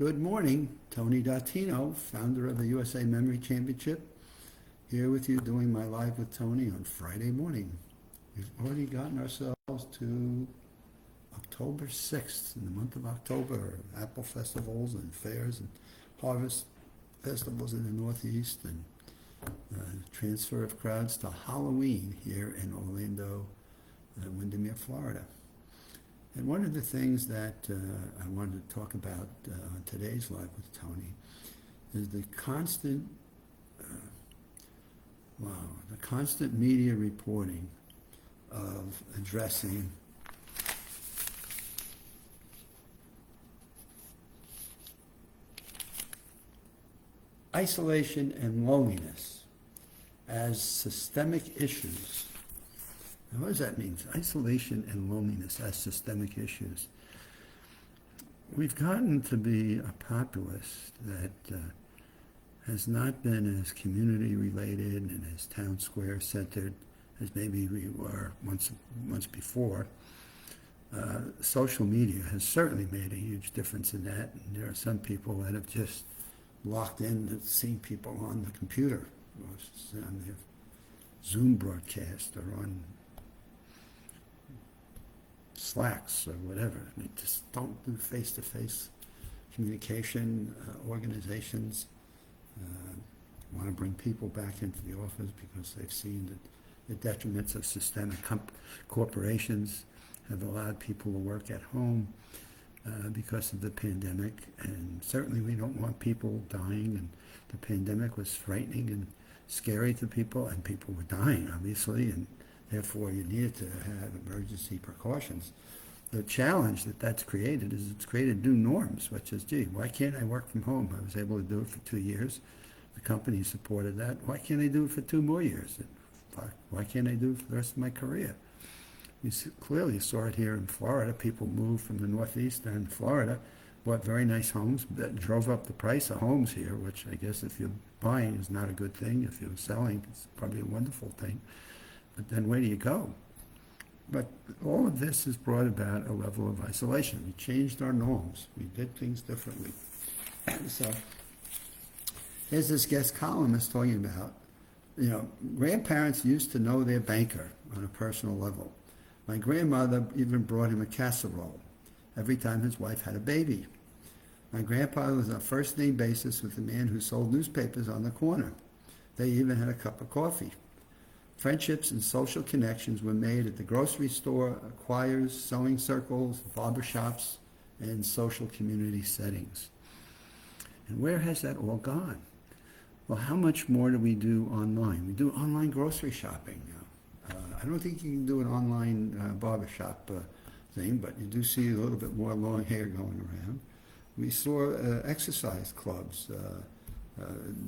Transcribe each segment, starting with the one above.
Good morning, Tony Dattino, founder of the USA Memory Championship, here with you doing my Live with Tony on Friday morning. We've already gotten ourselves to October 6th, in the month of October, apple festivals and fairs and harvest festivals in the Northeast, and transfer of crowds to Halloween here in Orlando, Windermere, Florida. And one of the things that I wanted to talk about on today's Live with Tony is the constant media reporting of addressing isolation and loneliness as systemic issues. Now, what does that mean? Isolation and loneliness as systemic issues. We've gotten to be a populace that has not been as community related and as town square centered as maybe we were once before. Social media has certainly made a huge difference in that, and there are some people that have just locked in to seeing people on the computer, or on their Zoom broadcast, or on Slacks or whatever. I mean, just don't do face-to-face communication. Organizations want to bring people back into the office because they've seen that the detriments of systemic corporations have allowed people to work at home because of the pandemic. And certainly we don't want people dying, and the pandemic was frightening and scary to people, and people were dying, obviously, and therefore you needed to have emergency precautions. The challenge that's created is it's created new norms, which is, gee, why can't I work from home? I was able to do it for 2 years. The company supported that. Why can't I do it for 2 more years? Why can't I do it for the rest of my career? We clearly saw it here in Florida. People moved from the Northeast down to Florida, bought very nice homes, that drove up the price of homes here, which I guess if you're buying is not a good thing. If you're selling, it's probably a wonderful thing. But then where do you go? But all of this has brought about a level of isolation. We changed our norms. We did things differently. So here's this guest columnist talking about, grandparents used to know their banker on a personal level. My grandmother even brought him a casserole every time his wife had a baby. My grandfather was on a first-name basis with the man who sold newspapers on the corner. They even had a cup of coffee. Friendships and social connections were made at the grocery store, choirs, sewing circles, barbershops, and social community settings. And where has that all gone? Well, how much more do we do online? We do online grocery shopping now. I don't think you can do an online barbershop thing, but you do see a little bit more long hair going around. We saw exercise clubs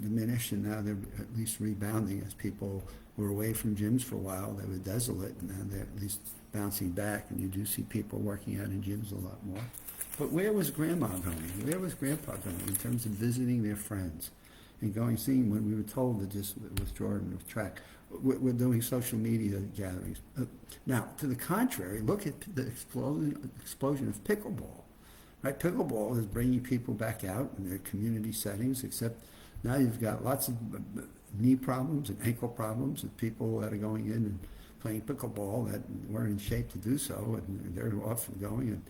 diminish, and now they're at least rebounding as people were away from gyms for a while. They were desolate, and now they're at least bouncing back, and you do see people working out in gyms a lot more. But where was Grandma going? Where was Grandpa going in terms of visiting their friends and seeing when we were told to just withdraw and retract? We're doing social media gatherings. Now, to the contrary, look at the explosion of pickleball. Right? Pickleball is bringing people back out in their community settings, except now you've got lots of knee problems and ankle problems, and people that are going in and playing pickleball that weren't in shape to do so, and they're off and going, and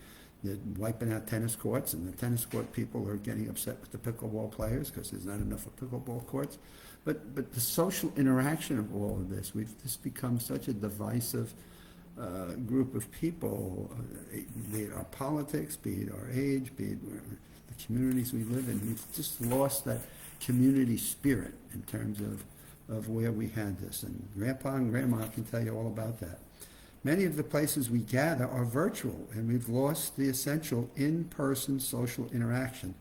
they're wiping out tennis courts, and the tennis court people are getting upset with the pickleball players because there's not enough of pickleball courts. But the social interaction of all of this, we've just become such a divisive group of people, be it our politics, be it our age, be it the communities we live in. We've just lost that community spirit in terms of where we had this. And Grandpa and Grandma can tell you all about that. Many of the places we gather are virtual, and we've lost the essential in-person social interaction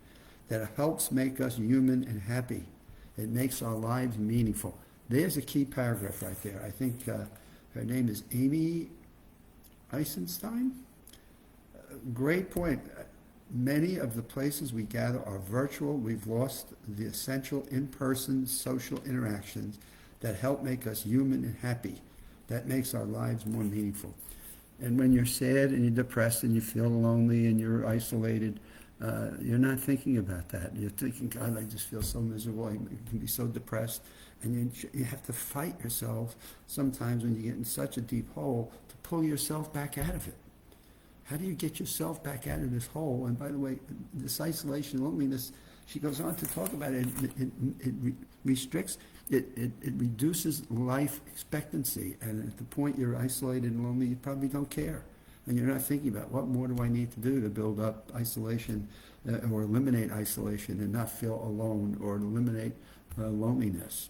that helps make us human and happy. It makes our lives meaningful. There's a key paragraph right there. I think her name is Amy Eisenstein. Great point. Many of the places we gather are virtual. We've lost the essential in-person social interactions that help make us human and happy. That makes our lives more meaningful. And when you're sad and you're depressed and you feel lonely and you're isolated, You're not thinking about that. You're thinking, God, I just feel so miserable. I can be so depressed. And you have to fight yourself sometimes when you get in such a deep hole to pull yourself back out of it. How do you get yourself back out of this hole? And by the way, this isolation, loneliness, she goes on to talk about it. It restricts, it reduces life expectancy. And at the point you're isolated and lonely, you probably don't care. And you're not thinking about what more do I need to do to build up isolation or eliminate isolation and not feel alone or eliminate loneliness.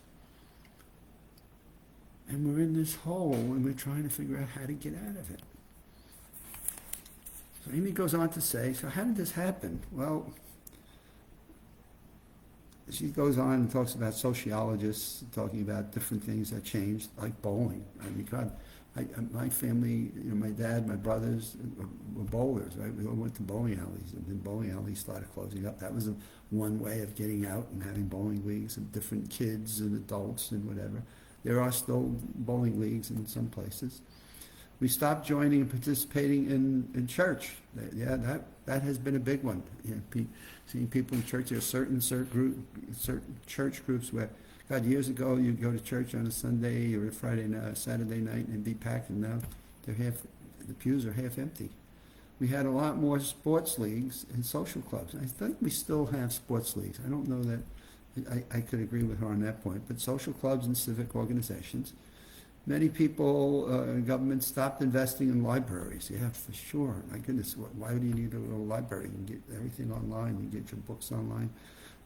And we're in this hole and we're trying to figure out how to get out of it. So Amy goes on to say, so how did this happen? Well, she goes on and talks about sociologists talking about different things that changed, like bowling. I mean, God, my family, my dad, my brothers were bowlers, right? We all went to bowling alleys, and then bowling alleys started closing up. That was one way of getting out and having bowling leagues of different kids and adults and whatever. There are still bowling leagues in some places. We stopped joining and participating in church. Yeah, that has been a big one. Seeing people in church. There are certain church groups where, God, years ago you'd go to church on a Sunday or a Friday night, Saturday night, and be packed, and now the pews are half empty. We had a lot more sports leagues and social clubs. I think we still have sports leagues. I don't know that I could agree with her on that point, but social clubs and civic organizations. Many people in government stopped investing in libraries. Yeah, for sure. My goodness, why do you need a little library? You can get everything online. You get your books online.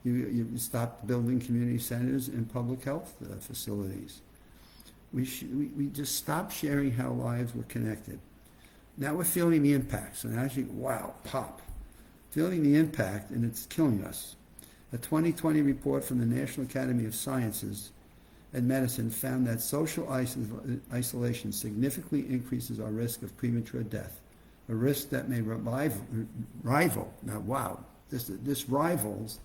You stopped building community centers and public health facilities. We just stopped sharing how lives were connected. Now we're feeling the impacts, and actually, wow, pop. Feeling the impact, and it's killing us. A 2020 report from the National Academy of Sciences and Medicine found that social isolation significantly increases our risk of premature death, a risk that may rival, now wow, this rivals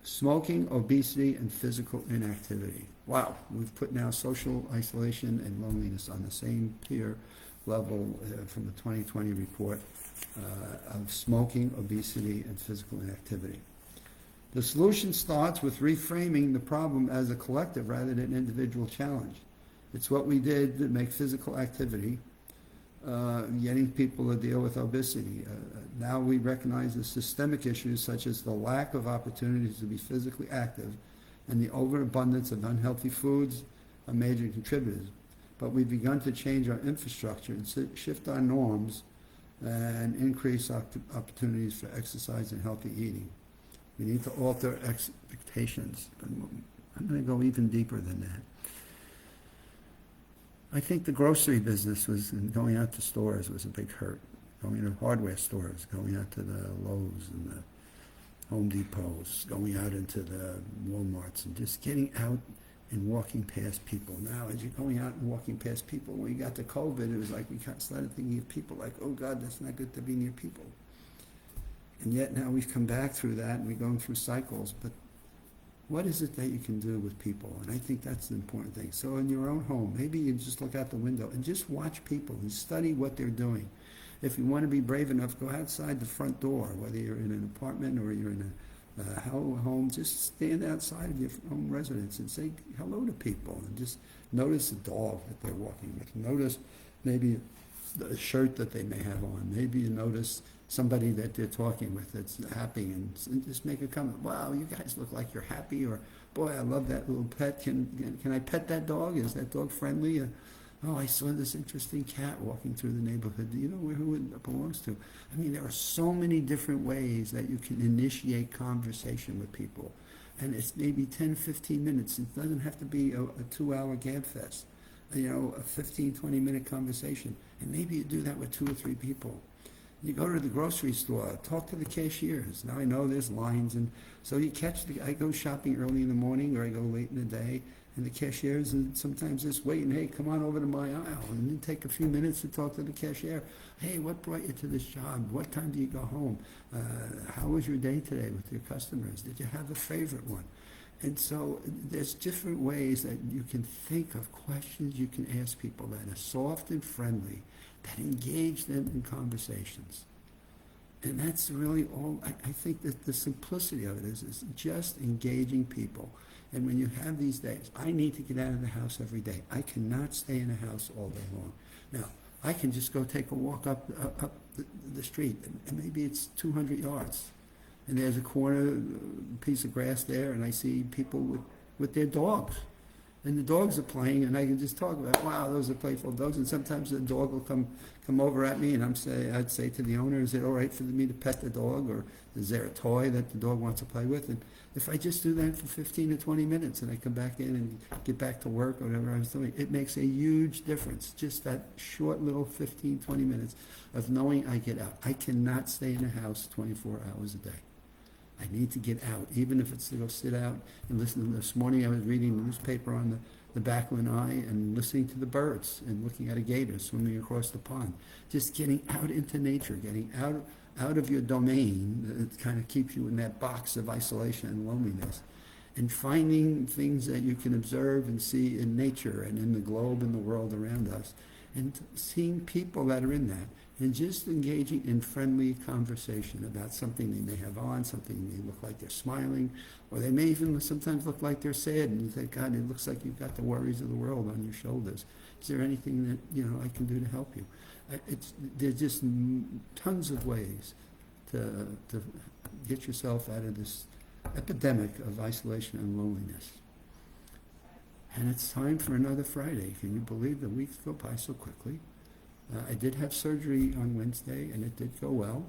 smoking, obesity, and physical inactivity. Wow, we've put now social isolation and loneliness on the same peer level from the 2020 report of smoking, obesity, and physical inactivity. The solution starts with reframing the problem as a collective rather than an individual challenge. It's what we did to make physical activity, getting people to deal with obesity. Now we recognize the systemic issues such as the lack of opportunities to be physically active and the overabundance of unhealthy foods are major contributors. But we've begun to change our infrastructure and shift our norms and increase opportunities for exercise and healthy eating. We need to alter expectations. I'm going to go even deeper than that. I think the grocery business going out to stores was a big hurt. Going to hardware stores, going out to the Lowe's and the Home Depots, going out into the Walmarts and just getting out and walking past people. Now, as you're going out and walking past people, when you got to COVID, it was like we started thinking of people like, oh God, that's not good to be near people. And yet now we've come back through that and we're going through cycles. But what is it that you can do with people? And I think that's the important thing. So in your own home, maybe you just look out the window and just watch people and study what they're doing. If you want to be brave enough, go outside the front door, whether you're in an apartment or you're in a home, just stand outside of your own residence and say hello to people and just notice the dog that they're walking with. Notice maybe the shirt that they may have on. Maybe you notice somebody that they're talking with that's happy and just make a comment. Wow, you guys look like you're happy, or boy, I love that little pet. Can I pet that dog? Is that dog friendly? Oh, I saw this interesting cat walking through the neighborhood. Do you know who it belongs to? I mean, there are so many different ways that you can initiate conversation with people. And it's maybe 10, 15 minutes. It doesn't have to be a 2-hour gab fest. A 15, 20-minute conversation. And maybe you do that with 2 or 3 people. You go to the grocery store, talk to the cashiers. Now I know there's lines, and so I go shopping early in the morning or I go late in the day, and the cashiers and sometimes just wait and, hey, come on over to my aisle, and then take a few minutes to talk to the cashier. Hey, what brought you to this job? What time do you go home? How was your day today with your customers? Did you have a favorite one? And so there's different ways that you can think of questions you can ask people that are soft and friendly, that engage them in conversations. And that's really all, I think that the simplicity of it is just engaging people. And when you have these days, I need to get out of the house every day. I cannot stay in the house all day long. Now, I can just go take a walk up the street, and maybe it's 200 yards. And there's a corner piece of grass there, and I see people with their dogs. And the dogs are playing, and I can just talk about, wow, those are playful dogs. And sometimes the dog will come over at me, and I'd say to the owner, is it all right for me to pet the dog, or is there a toy that the dog wants to play with? And if I just do that for 15 to 20 minutes, and I come back in and get back to work or whatever I was doing, it makes a huge difference. Just that short little 15, 20 minutes of knowing I get out. I cannot stay in the house 24 hours a day. I need to get out, even if it's to go sit out and listen. This morning I was reading the newspaper on the back of an eye and listening to the birds and looking at a gator swimming across the pond. Just getting out into nature, getting out of your domain that kind of keeps you in that box of isolation and loneliness, and finding things that you can observe and see in nature and in the globe and the world around us, and seeing people that are in that, and just engaging in friendly conversation about something they may have on, something they look like they're smiling, or they may even sometimes look like they're sad, and you think, God, it looks like you've got the worries of the world on your shoulders. Is there anything that I can do to help you? There's just tons of ways to get yourself out of this epidemic of isolation and loneliness. And it's time for another Friday. Can you believe the weeks go by so quickly? I did have surgery on Wednesday, and it did go well.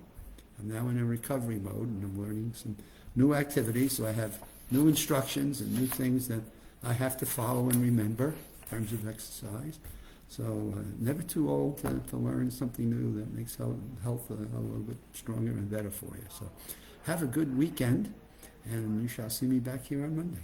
I'm now in a recovery mode, and I'm learning some new activities, so I have new instructions and new things that I have to follow and remember in terms of exercise. So never too old to learn something new that makes health a little bit stronger and better for you. So have a good weekend, and you shall see me back here on Monday.